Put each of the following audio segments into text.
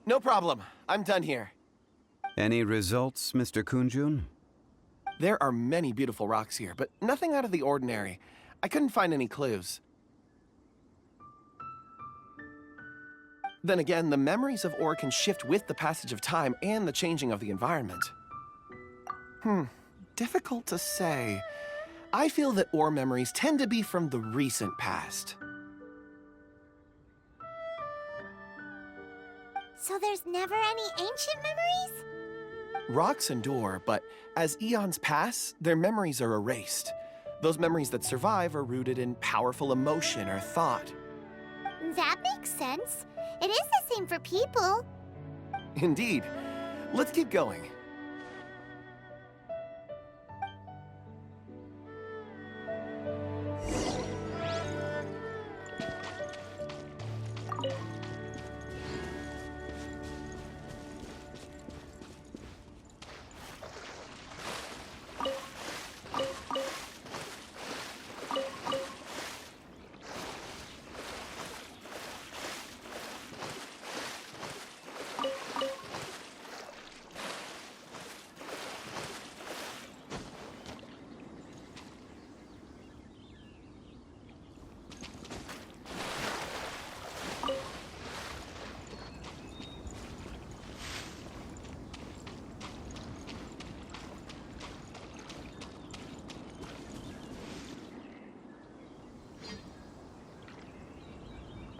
No problem. I'm done here. Any results, Mr. Kunjun? There are many beautiful rocks here, but nothing out of the ordinary. I couldn't find any clues. Then again, the memories of ore can shift with the passage of time and the changing of the environment. Difficult to say. I feel that ore memories tend to be from the recent past. So there's never any ancient memories? Rocks endure, but as eons pass, their memories are erased. Those memories that survive are rooted in powerful emotion or thought. That makes sense. It is the same for people. Indeed. Let's keep going.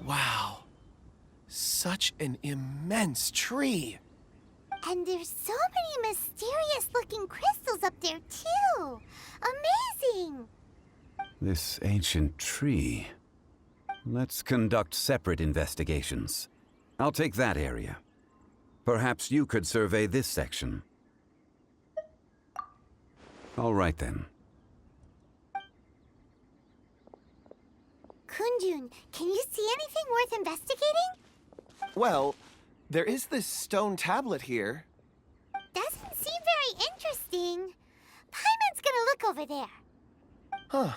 Wow. Such an immense tree. And there's so many mysterious-looking crystals up there, too. Amazing! This ancient tree. Let's conduct separate investigations. I'll take that area. Perhaps you could survey this section. All right, then. Kunjun, can you see anything worth investigating? Well, there is this stone tablet here. Doesn't seem very interesting. Paimon's gonna look over there. Huh.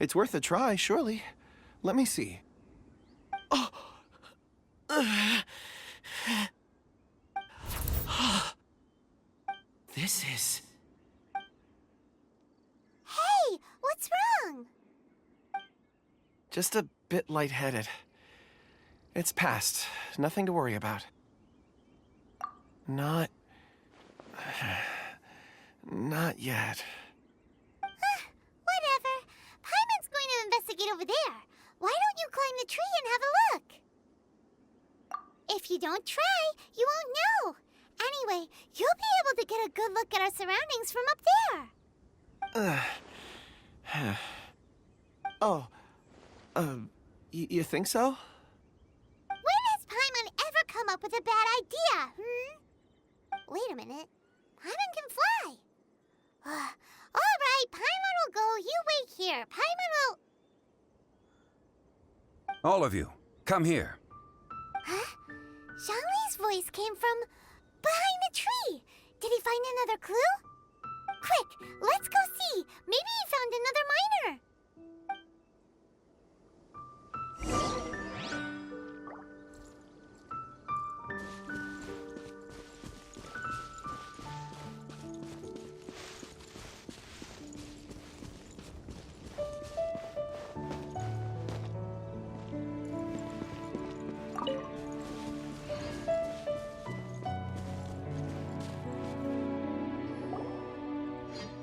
It's worth a try, surely. Let me see. Oh! This is... Hey, what's wrong? just a bit lightheaded. It's past. Nothing to worry about. Not yet. Whatever. Paimon's going to investigate over there. Why don't you climb the tree and have a look? If you don't try, you won't know. Anyway, you'll be able to get a good look at our surroundings from up there. Oh, you think so? When has Paimon ever come up with a bad idea, Wait a minute. Paimon can fly. All right, Paimon will go. You wait here. Paimon will... All of you, come here. Huh? Zhongli's voice came from behind the tree. Did he find another clue? Quick, let's go see. Maybe he found another miner.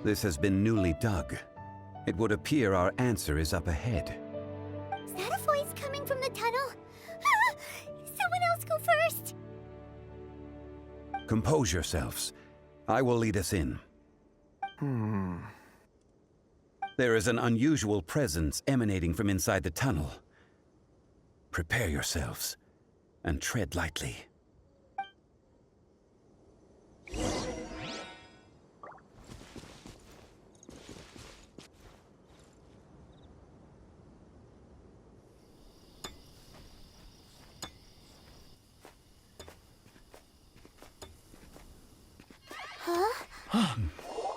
This has been newly dug. It would appear our answer is up ahead. Is that a voice coming from the tunnel? Someone else go first. Compose yourselves. I will lead us in. There is an unusual presence emanating from inside the tunnel. Prepare yourselves and tread lightly.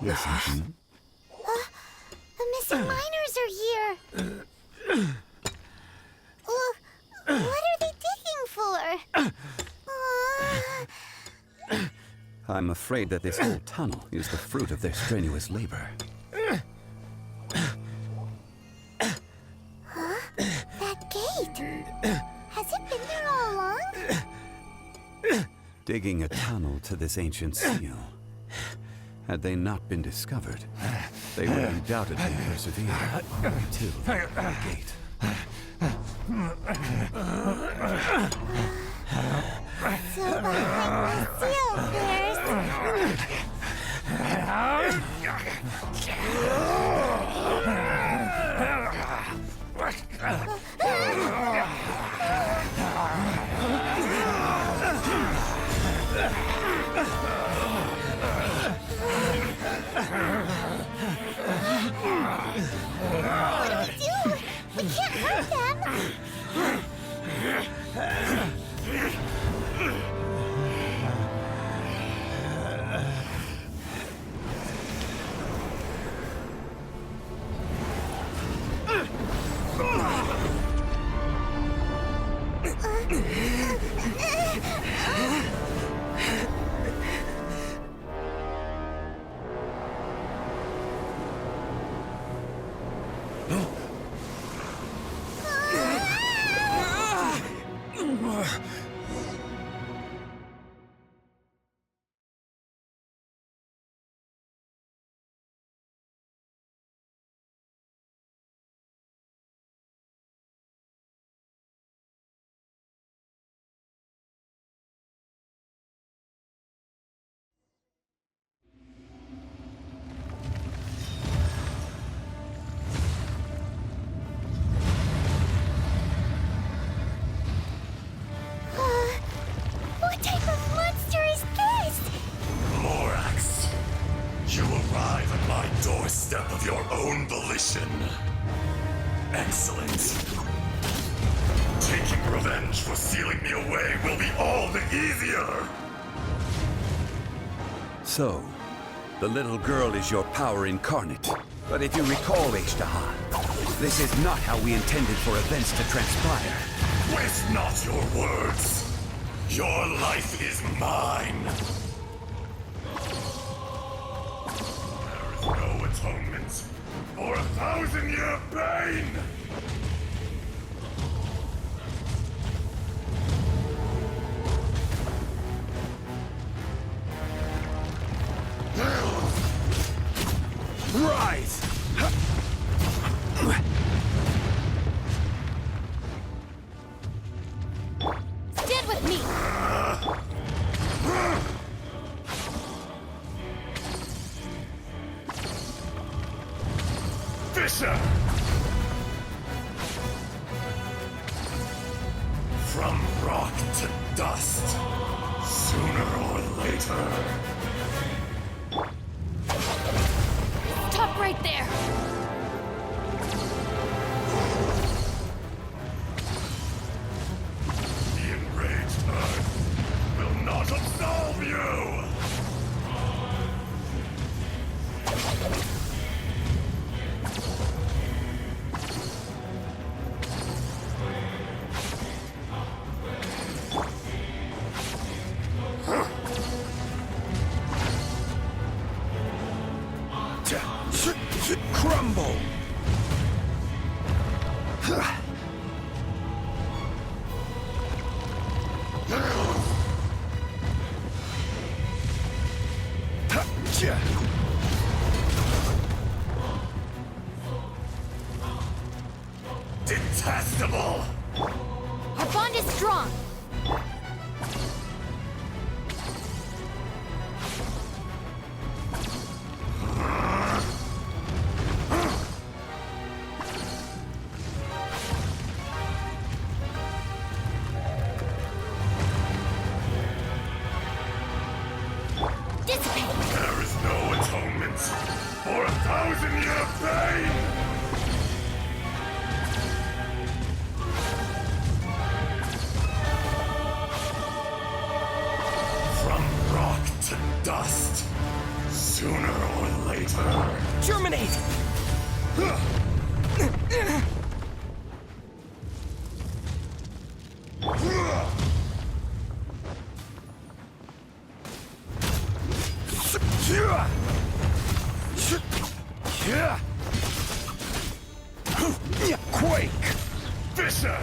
Listen. The missing miners are here. What are they digging for? I'm afraid that this whole tunnel is the fruit of their strenuous labor. That gate. Has it been there all along? Digging a tunnel to this ancient seal. Had they not been discovered, they would undoubtedly persevere until the gate. So behind the seal first. What do we do? We can't hurt them. What type of monster is this? Morax, you arrive at my doorstep of your own volition. Excellent. Taking revenge for sealing me away will be all the easier. So, the little girl is your power incarnate. But if you recall, Ishtahan, this is not how we intended for events to transpire. Waste not your words. Your life is mine. There is no atonement for 1,000-year pain. Rise! Stand with me. Fisher! From rock to dust, sooner or later. Stop right there. The enraged Earth will not absolve you! Crumble! Detestable! Our bond is strong. Dissipate. There is no atonement for 1,000-year pain! From rock to dust, sooner or later. Germinate! Quake! Fisher!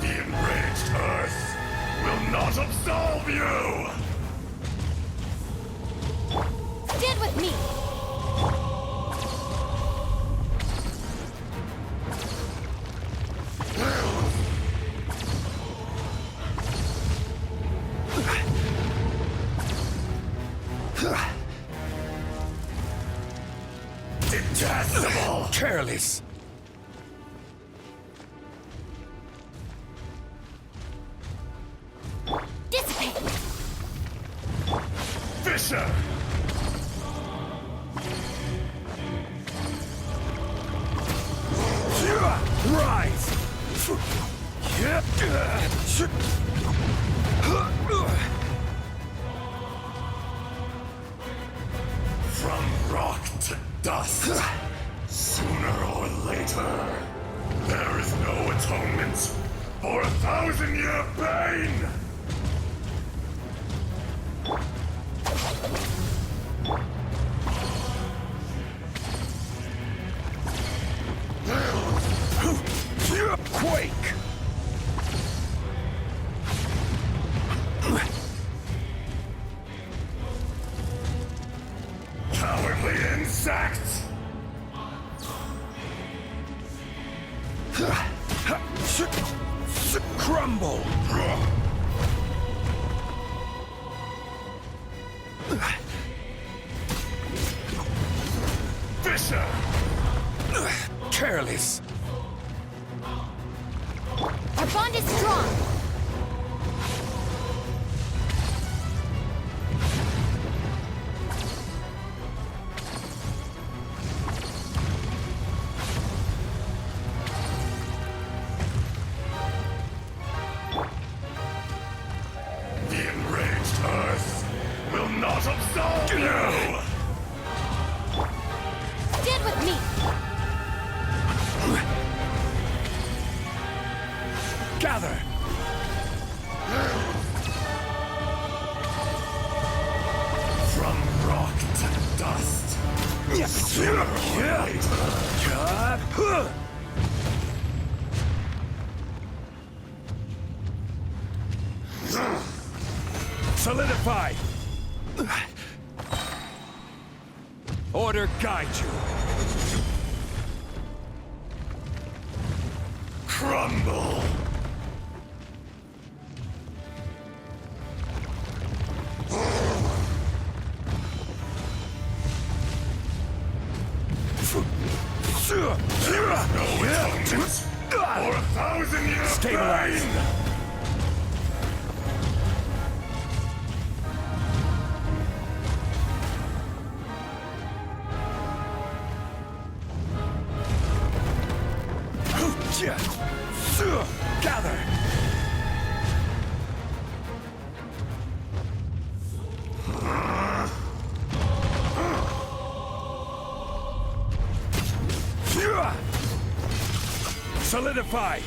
The enraged Earth will not absolve you! Stand with me! Detestable! Careless! Dissipate! Fisher! Rise! From rock to dust, sooner or later, there is no atonement for 1,000-year pain! Quake! Cowardly insect! Crumble! Fisher! Careless! Our bond is strong! The enraged Earth will not absolve you! Stand with me! Gather! From rock to dust, sooner or later, Solidify! Order guide you! crumble! There is no atonement for 1,000-year Stabilize. pain! Gather! Solidify!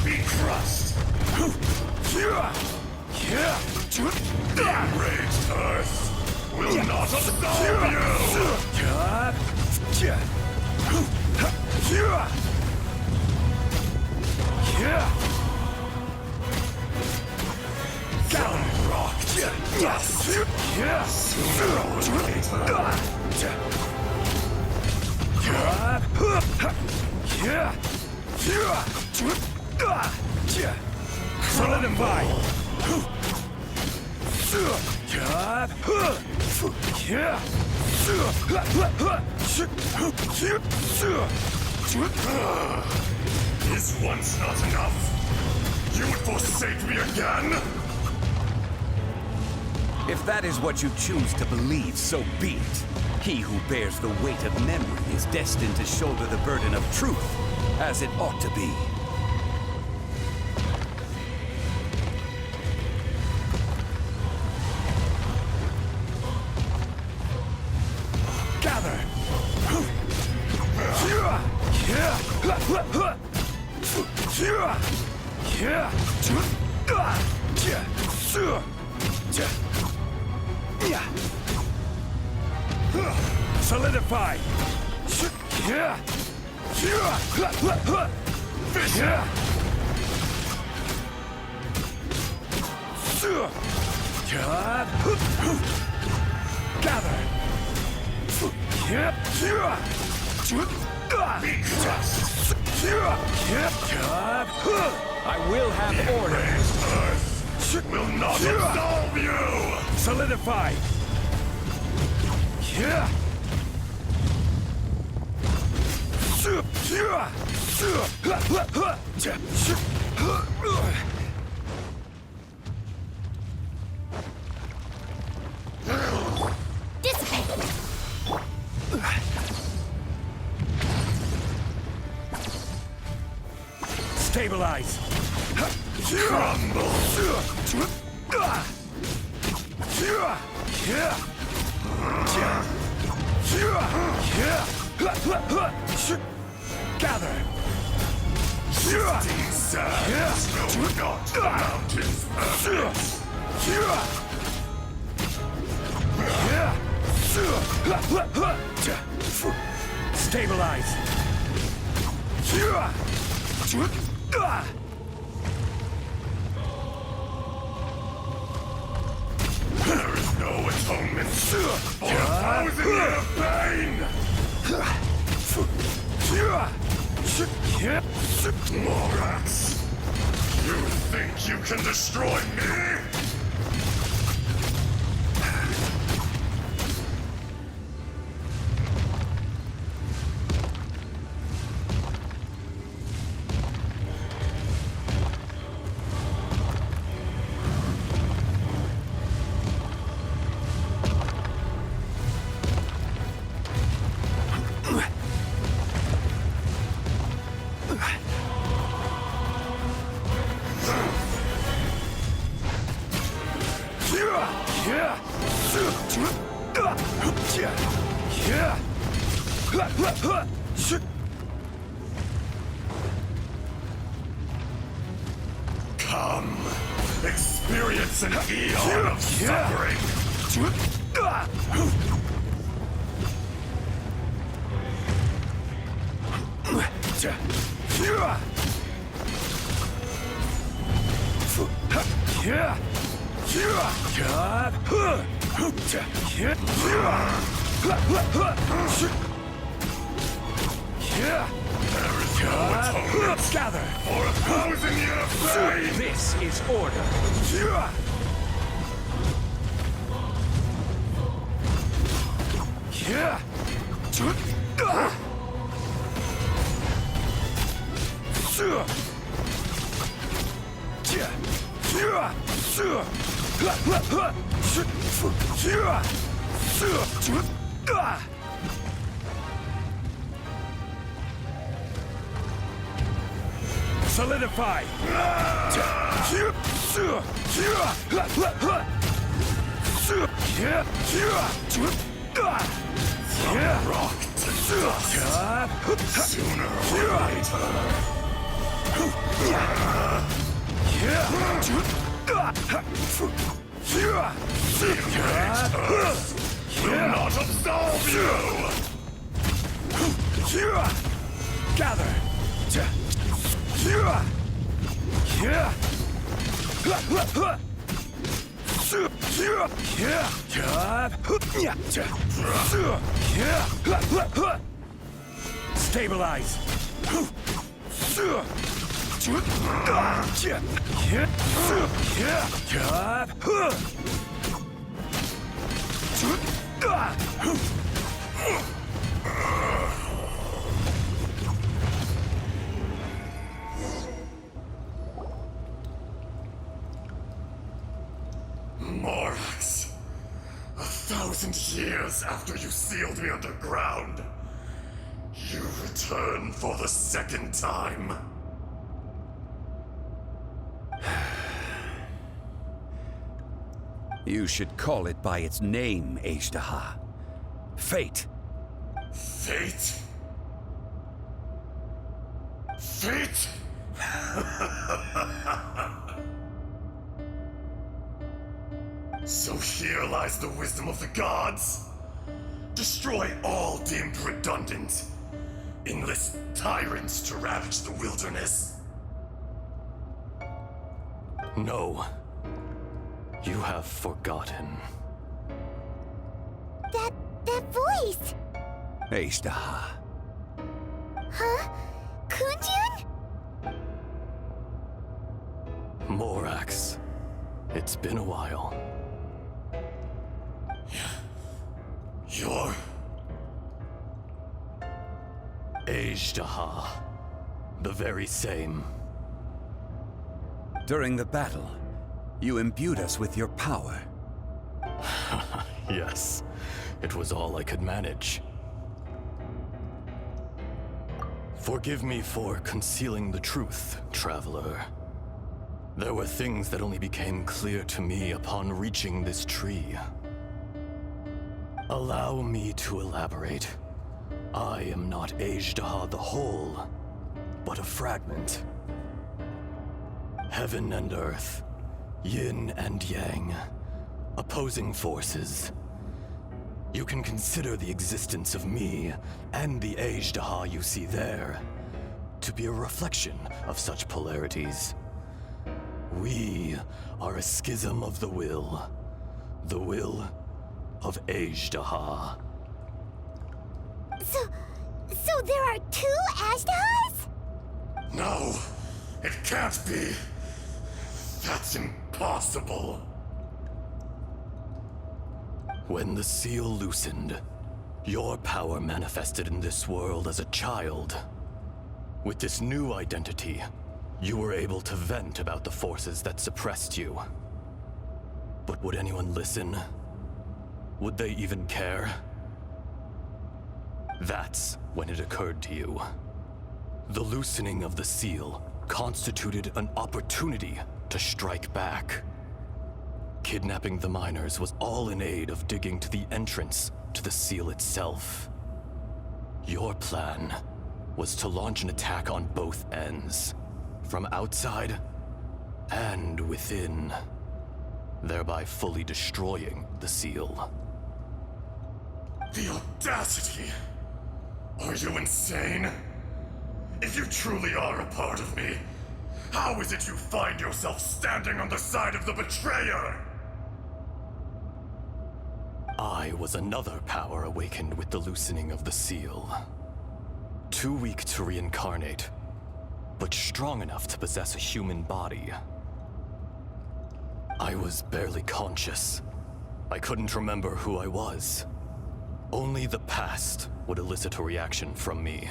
Be crushed! The enraged Earth will not absolve you! From rock to dust, sooner or later, Solidify! Is once not enough? You would forsake me again? If that is what you choose to believe, so be it. He who bears the weight of memory is destined to shoulder the burden of truth, as it ought to be. Gather! Solidify! Gather! Be crushed! I will have order! Earth will not absolve you! Solidify! Dissipate! Stabilize! Crumble! Gather! Shifting sands know not the mountain's purpose. Stabilize! There is no atonement for 1,000 years of pain! Morax! You think you can destroy me? Come, experience an eon of suffering! There is no atonement Gather! for 1,000 years of pain! This is order! Solidify! Rock to dust! Sooner or later! Earth will not absolve you! Gather! Stabilize! Morax, 1,000 years after you sealed me underground, you return for the second time. You should call it by its name, Ashtaha. Fate. Fate? Fate? So here lies the wisdom of the gods. Destroy all deemed redundant. Enlist tyrants to ravage the wilderness. No. You have forgotten. That voice! Ashtaha. Huh? Kunjun? Morax. It's been a while. You're... Ashtaha. The very same. During the battle, you imbued us with your power. Yes. It was all I could manage. Forgive me for concealing the truth, Traveler. There were things that only became clear to me upon reaching this tree. Allow me to elaborate. I am not Ashtaha the whole, but a fragment. Heaven and earth, yin and yang, opposing forces. You can consider the existence of me and the Ashtaha you see there to be a reflection of such polarities. We are a schism of the will of Ashtaha. So there are two Ashtahas? No, it can't be. That's impossible. When the seal loosened, your power manifested in this world as a child. With this new identity, you were able to vent about the forces that suppressed you. But would anyone listen? Would they even care? That's when it occurred to you. The loosening of the seal constituted an opportunity to strike back. Kidnapping the miners was all in aid of digging to the entrance to the seal itself. Your plan was to launch an attack on both ends, from outside and within, thereby fully destroying the seal. The audacity! Are you insane? If you truly are a part of me, how is it you find yourself standing on the side of the betrayer? I was another power awakened with the loosening of the seal. Too weak to reincarnate, but strong enough to possess a human body. I was barely conscious. I couldn't remember who I was. Only the past would elicit a reaction from me.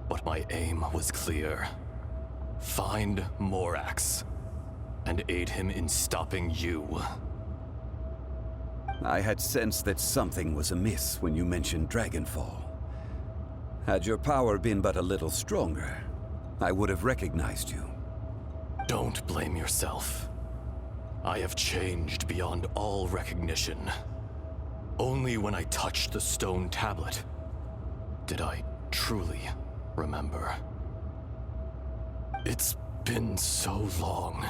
But my aim was clear. Find Morax, and aid him in stopping you. I had sensed that something was amiss when you mentioned Dragonfall. Had your power been but a little stronger, I would have recognized you. Don't blame yourself. I have changed beyond all recognition. Only when I touched the stone tablet did I truly remember. It's been so long.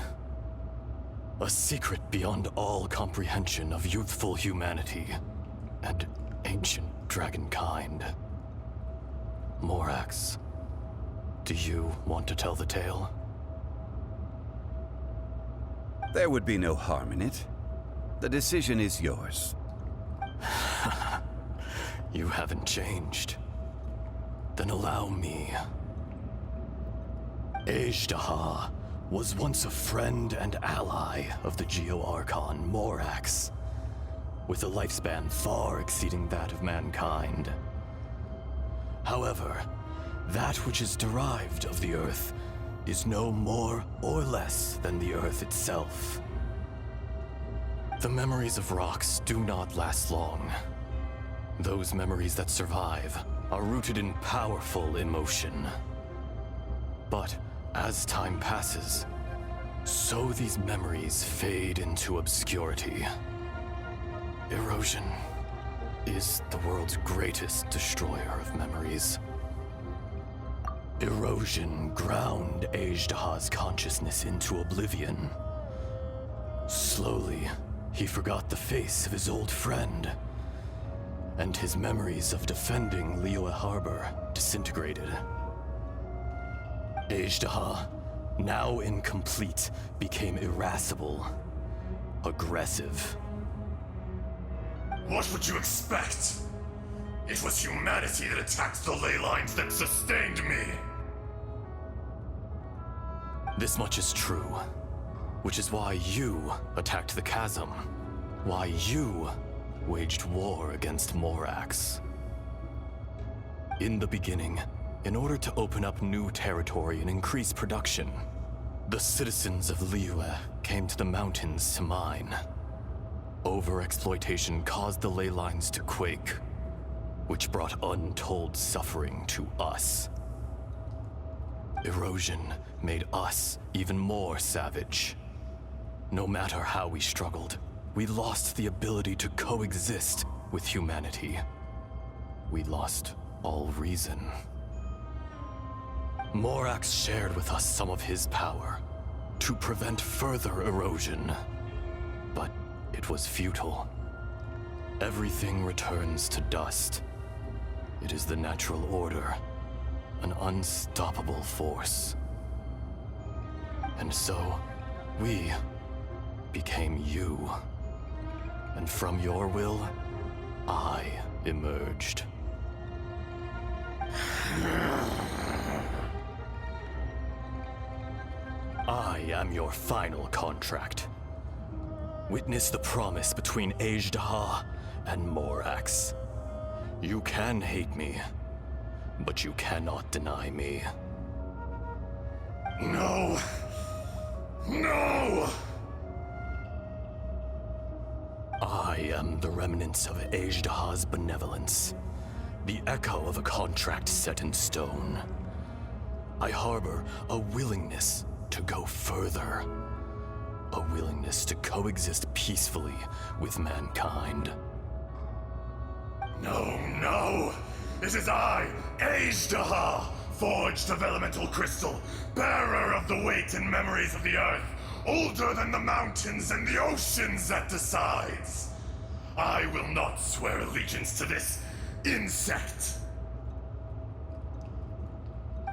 A secret beyond all comprehension of youthful humanity and ancient dragonkind. Morax, do you want to tell the tale? There would be no harm in it. The decision is yours. You haven't changed. Then allow me. Ashtaha was once a friend and ally of the Geo-Archon Morax. with a lifespan far exceeding that of mankind. However, that which is derived of the Earth is no more or less than the Earth itself. The memories of rocks do not last long. Those memories that survive are rooted in powerful emotion. But as time passes, so these memories fade into obscurity. Erosion is the world's greatest destroyer of memories. Erosion ground Ajdaha's consciousness into oblivion. Slowly, he forgot the face of his old friend, and his memories of defending Liyue Harbor disintegrated. Ajdaha, now incomplete, became irascible, aggressive. What would you expect? It was humanity that attacked the ley lines that sustained me. This much is true, which is why you attacked the chasm, why you waged war against Morax. In the beginning, in order to open up new territory and increase production, the citizens of Liyue came to the mountains to mine. Overexploitation caused the ley lines to quake, which brought untold suffering to us. Erosion made us even more savage. No matter how we struggled, we lost the ability to coexist with humanity. We lost all reason. Morax shared with us some of his power to prevent further erosion, but it was futile. Everything returns to dust. It is the natural order, an unstoppable force. And so, we became you. And from your will, I emerged. I am your final contract. Witness the promise between Ajdaha and Morax. You can hate me, but you cannot deny me. No! No! I am the remnants of Ajdaha's benevolence, the echo of a contract set in stone. I harbor a willingness to go further, a willingness to coexist peacefully with mankind. No, no! It is I, Ajdaha, forged of elemental crystal, bearer of the weight and memories of the earth, older than the mountains and the oceans that decides. I will not swear allegiance to this insect.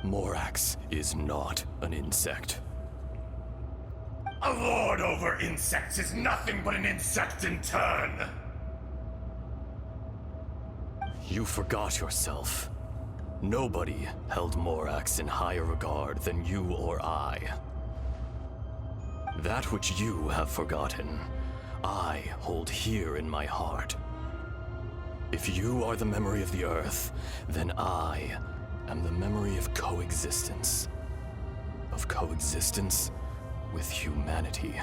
Morax is not an insect. A lord over insects is nothing but an insect in turn. You forgot yourself. Nobody held Morax in higher regard than you or I. That which you have forgotten, I hold here in my heart. If you are the memory of the Earth, then I am the memory of coexistence. Of coexistence with humanity.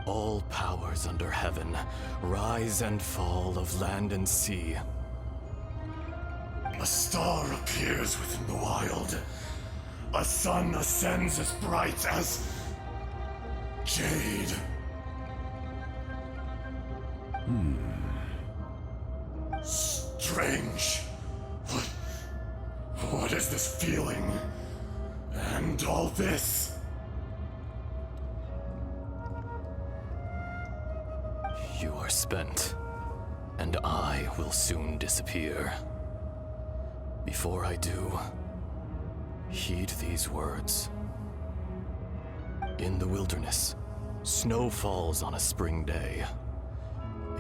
All powers under heaven, rise and fall of land and sea. A star appears within the wild. A sun ascends as bright as jade. Strange. What is this feeling? And all this? You are spent, and I will soon disappear. Before I do, heed these words. In the wilderness, snow falls on a spring day.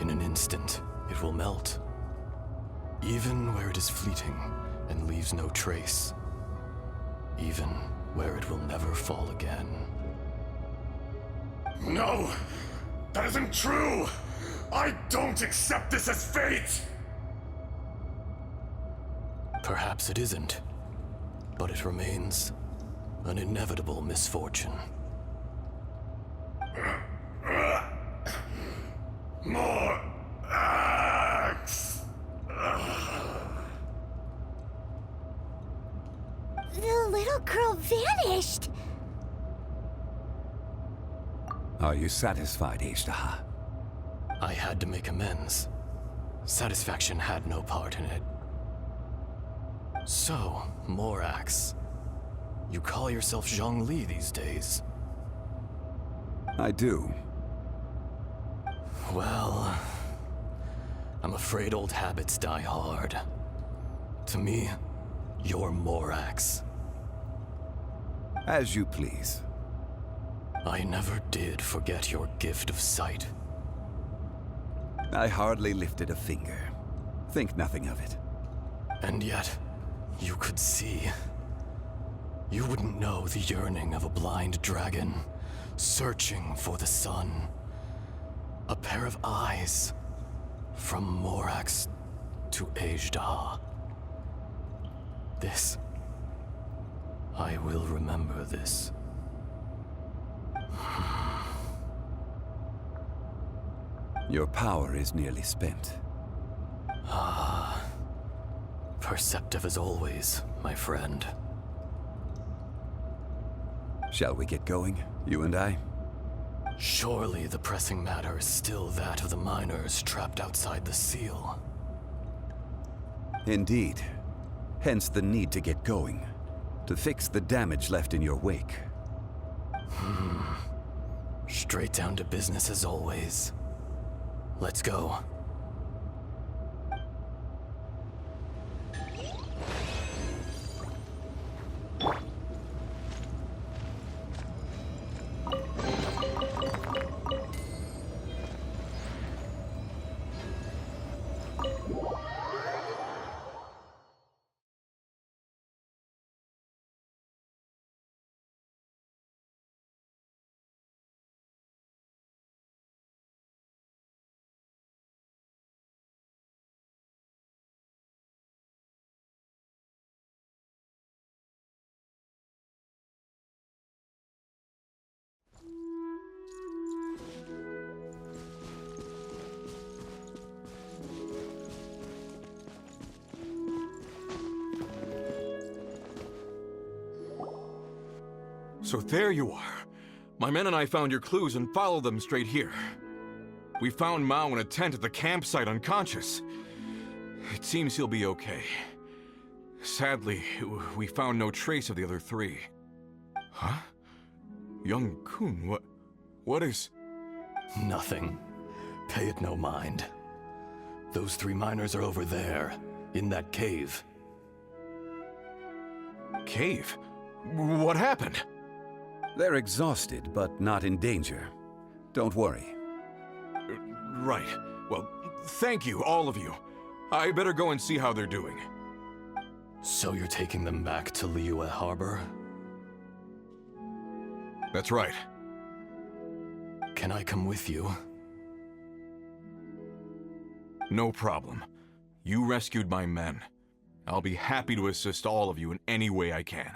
In an instant, it will melt. Even where it is fleeting and leaves no trace. Even where it will never fall again. No! That isn't true! I don't accept this as fate! Perhaps it isn't, but it remains an inevitable misfortune. More axe! The little girl vanished! Are you satisfied, Ishtaha? I had to make amends. Satisfaction had no part in it. So, Morax, you call yourself Zhongli these days? I do. Well, I'm afraid old habits die hard. To me, you're Morax. As you please. I never did forget your gift of sight. I hardly lifted a finger. Think nothing of it. And yet, you could see. You wouldn't know the yearning of a blind dragon, searching for the sun. A pair of eyes, from Morax to Ajda. This. I will remember this. Your power is nearly spent. Perceptive as always, my friend. Shall we get going, you and I? Surely the pressing matter is still that of the miners trapped outside the seal. Indeed. Hence the need to get going. To fix the damage left in your wake. Straight down to business as always. Let's go. So there you are. My men and I found your clues and followed them straight here. We found Mao in a tent at the campsite unconscious. It seems he'll be okay. Sadly, we found no trace of the other three. Huh? Young Kun, what is... Nothing. Pay it no mind. Those three miners are over there, in that cave. Cave? What happened? They're exhausted, but not in danger. Don't worry. Right. Well, thank you, all of you. I better go and see how they're doing. So you're taking them back to Liyue Harbor? That's right. Can I come with you? No problem. You rescued my men. I'll be happy to assist all of you in any way I can.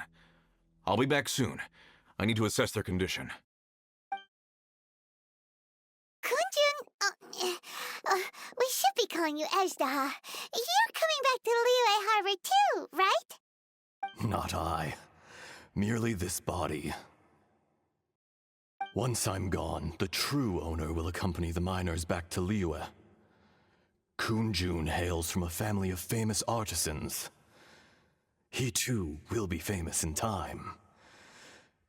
I'll be back soon. I need to assess their condition. Kunjun, we should be calling you Ajda. You're coming back to Liyue Harbor too, right? Not I. Merely this body. Once I'm gone, the true owner will accompany the miners back to Liyue. Kunjun hails from a family of famous artisans. He too will be famous in time.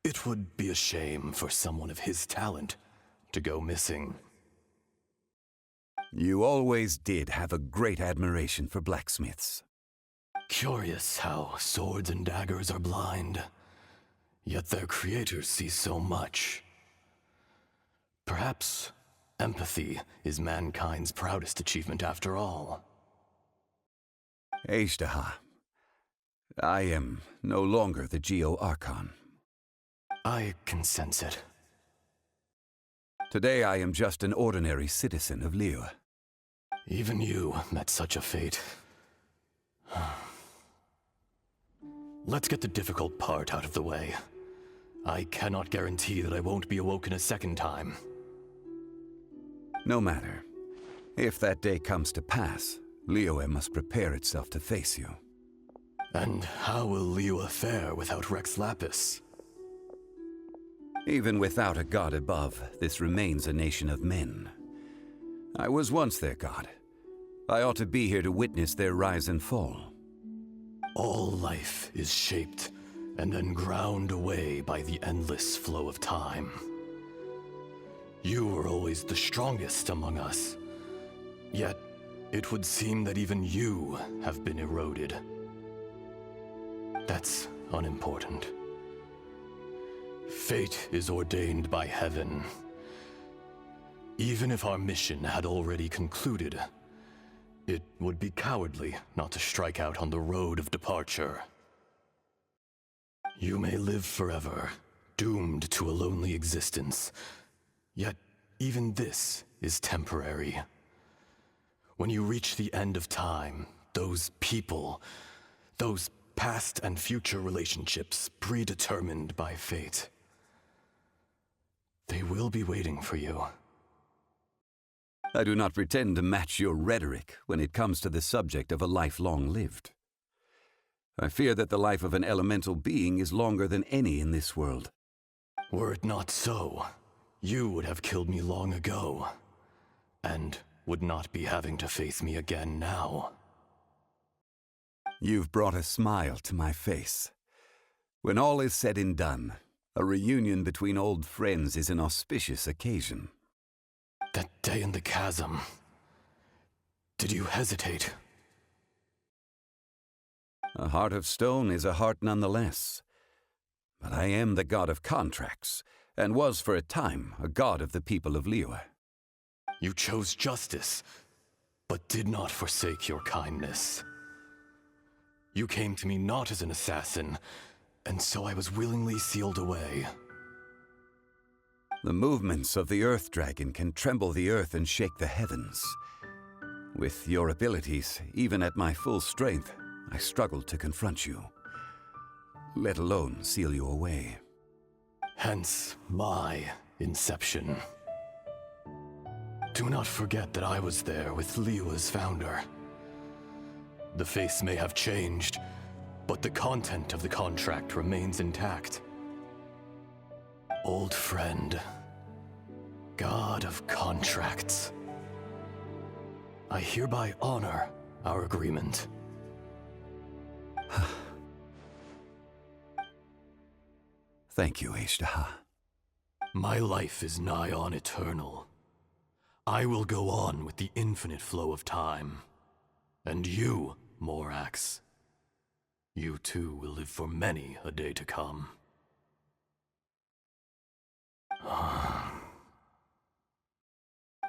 It would be a shame for someone of his talent to go missing. You always did have a great admiration for blacksmiths. Curious how swords and daggers are blind, yet their creators see so much. Perhaps empathy is mankind's proudest achievement after all. Ishtaha, I am no longer the Geo Archon. I can sense it. Today I am just an ordinary citizen of Liyue. Even you met such a fate. Let's get the difficult part out of the way. I cannot guarantee that I won't be awoken a second time. No matter. If that day comes to pass, Liyue must prepare itself to face you. And how will Liyue fare without Rex Lapis? Even without a god above, this remains a nation of men. I was once their god. I ought to be here to witness their rise and fall. All life is shaped and then ground away by the endless flow of time. You were always the strongest among us. Yet, it would seem that even you have been eroded. That's unimportant. Fate is ordained by heaven. Even if our mission had already concluded, it would be cowardly not to strike out on the road of departure. You may live forever, doomed to a lonely existence. Yet, even this is temporary. When you reach the end of time, those people, those past and future relationships predetermined by fate, they will be waiting for you. I do not pretend to match your rhetoric when it comes to the subject of a life long lived. I fear that the life of an elemental being is longer than any in this world. Were it not so, you would have killed me long ago, and would not be having to face me again now. You've brought a smile to my face. When all is said and done, a reunion between old friends is an auspicious occasion. That day in the chasm, did you hesitate? A heart of stone is a heart nonetheless. But I am the god of contracts, and was for a time a god of the people of Liyue. You chose justice, but did not forsake your kindness. You came to me not as an assassin, and so I was willingly sealed away. The movements of the Earth Dragon can tremble the earth and shake the heavens. With your abilities, even at my full strength, I struggled to confront you, let alone seal you away. Hence my inception. Do not forget that I was there with Liyue's founder. The face may have changed, but the content of the contract remains intact. Old friend, god of contracts, I hereby honor our agreement. Thank you, Ishtaha. My life is nigh on eternal. I will go on with the infinite flow of time. And you, Morax, you too will live for many a day to come.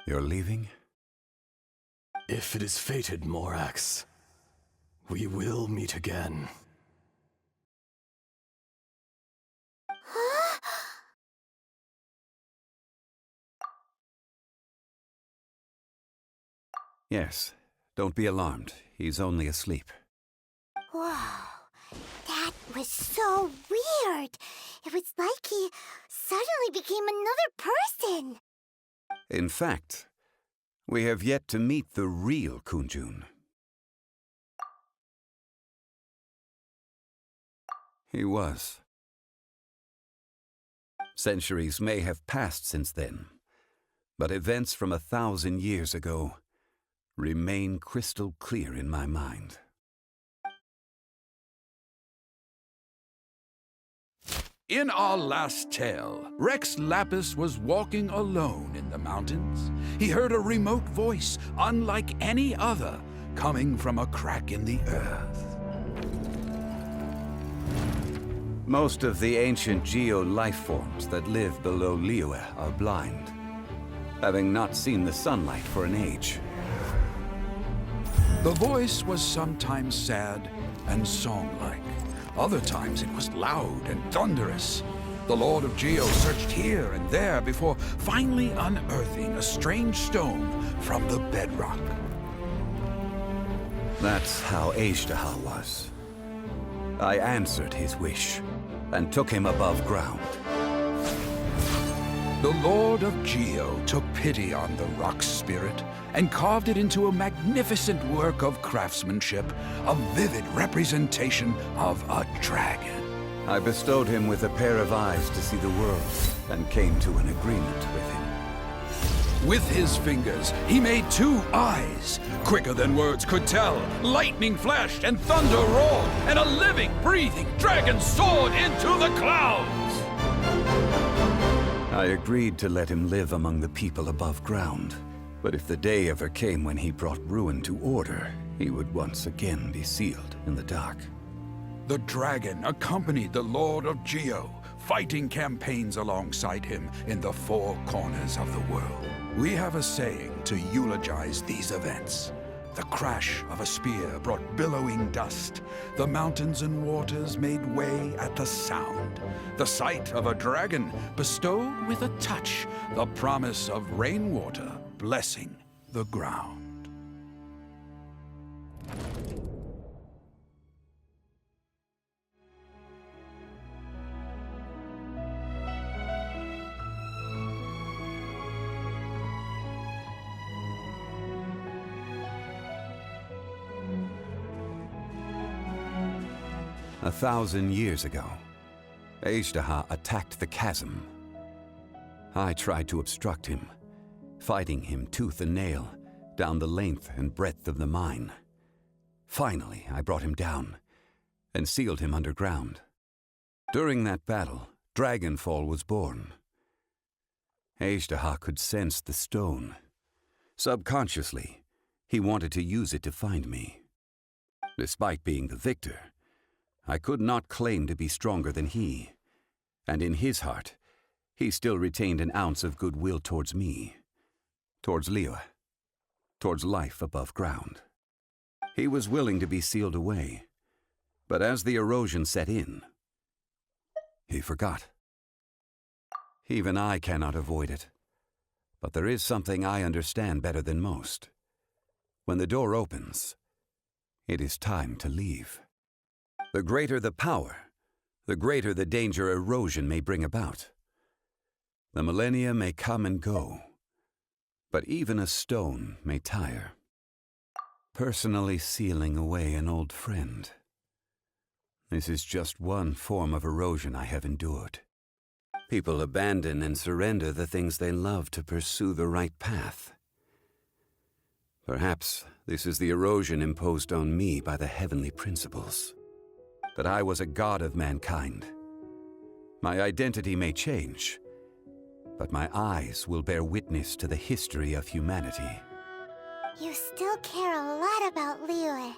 You're leaving? If it is fated, Morax, we will meet again. Yes. Don't be alarmed. He's only asleep. Whoa, that was so weird. It was like he suddenly became another person. In fact, we have yet to meet the real Kunjun. He was. Centuries may have passed since then, but events from 1,000 years ago remain crystal clear in my mind. In our last tale, Rex Lapis was walking alone in the mountains. He heard a remote voice, unlike any other, coming from a crack in the earth. Most of the ancient geo-life forms that live below Liyue are blind, having not seen the sunlight for an age. The voice was sometimes sad and song-like. Other times it was loud and thunderous. The Lord of Geo searched here and there before finally unearthing a strange stone from the bedrock. That's how Azhdaha was. I answered his wish and took him above ground. The Lord of Geo took pity on the rock spirit and carved it into a magnificent work of craftsmanship, a vivid representation of a dragon. I bestowed him with a pair of eyes to see the world and came to an agreement with him. With his fingers, he made 2 eyes. Quicker than words could tell, lightning flashed and thunder roared, and a living, breathing dragon soared into the clouds. I agreed to let him live among the people above ground, but if the day ever came when he brought ruin to order, he would once again be sealed in the dark. The dragon accompanied the Lord of Geo, fighting campaigns alongside him in the 4 corners of the world. We have a saying to eulogize these events. The crash of a spear brought billowing dust. The mountains and waters made way at the sound. The sight of a dragon bestowed with a touch the promise of rainwater blessing the ground. A 1,000 years ago, Azhdaha attacked the chasm. I tried to obstruct him, fighting him tooth and nail down the length and breadth of the mine. Finally, I brought him down and sealed him underground. During that battle, Dragonfall was born. Azhdaha could sense the stone. Subconsciously, he wanted to use it to find me. Despite being the victor, I could not claim to be stronger than he, and in his heart, he still retained an ounce of goodwill towards me, towards Liyue, towards life above ground. He was willing to be sealed away, but as the erosion set in, he forgot. Even I cannot avoid it, but there is something I understand better than most. When the door opens, it is time to leave. The greater the power, the greater the danger erosion may bring about. The millennia may come and go, but even a stone may tire. Personally sealing away an old friend. This is just one form of erosion I have endured. People abandon and surrender the things they love to pursue the right path. Perhaps this is the erosion imposed on me by the heavenly principles. That I was a god of mankind. My identity may change, but my eyes will bear witness to the history of humanity. You still care a lot about Liyue.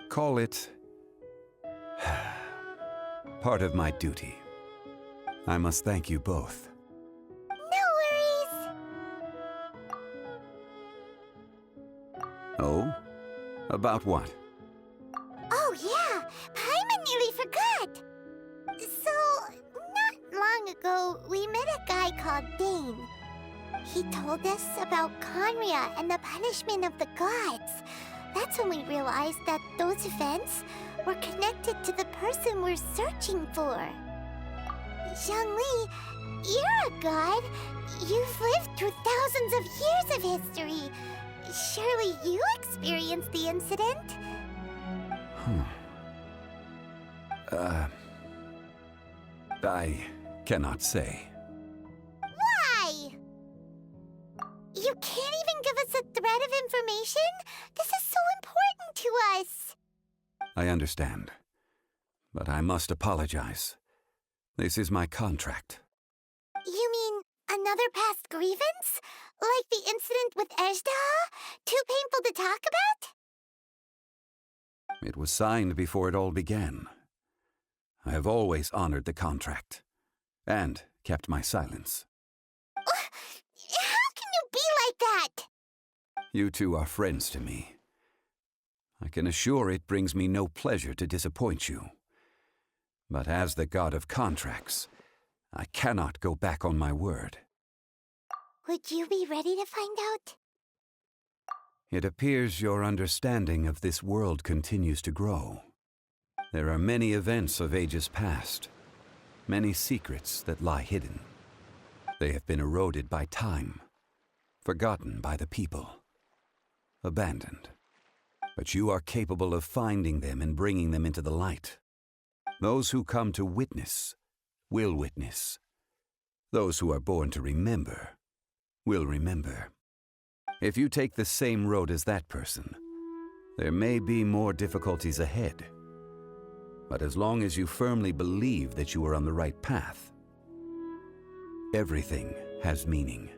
Call it part of my duty. I must thank you both. No worries. Oh? About what? Oh yeah, Paimon nearly forgot. So, not long ago, we met a guy called Dane. He told us about Conria and the punishment of the gods. That's when we realized that those events were connected to the person we're searching for. Zhongli, you're a god. You've lived through thousands of years of history. Surely you experienced the incident? I cannot say. Why? You can't even give us a thread of information? This is so important to us. I understand, but I must apologize. This is my contract. You mean another past grievance? Like the incident with Azhdaha? Too painful to talk about? It was signed before it all began. I have always honored the contract, and kept my silence. How can you be like that? You two are friends to me. I can assure it brings me no pleasure to disappoint you. But as the god of contracts, I cannot go back on my word. Would you be ready to find out? It appears your understanding of this world continues to grow. There are many events of ages past, many secrets that lie hidden. They have been eroded by time, forgotten by the people, abandoned. But you are capable of finding them and bringing them into the light. Those who come to witness will witness. Those who are born to remember will remember. If you take the same road as that person, there may be more difficulties ahead. But as long as you firmly believe that you are on the right path, everything has meaning.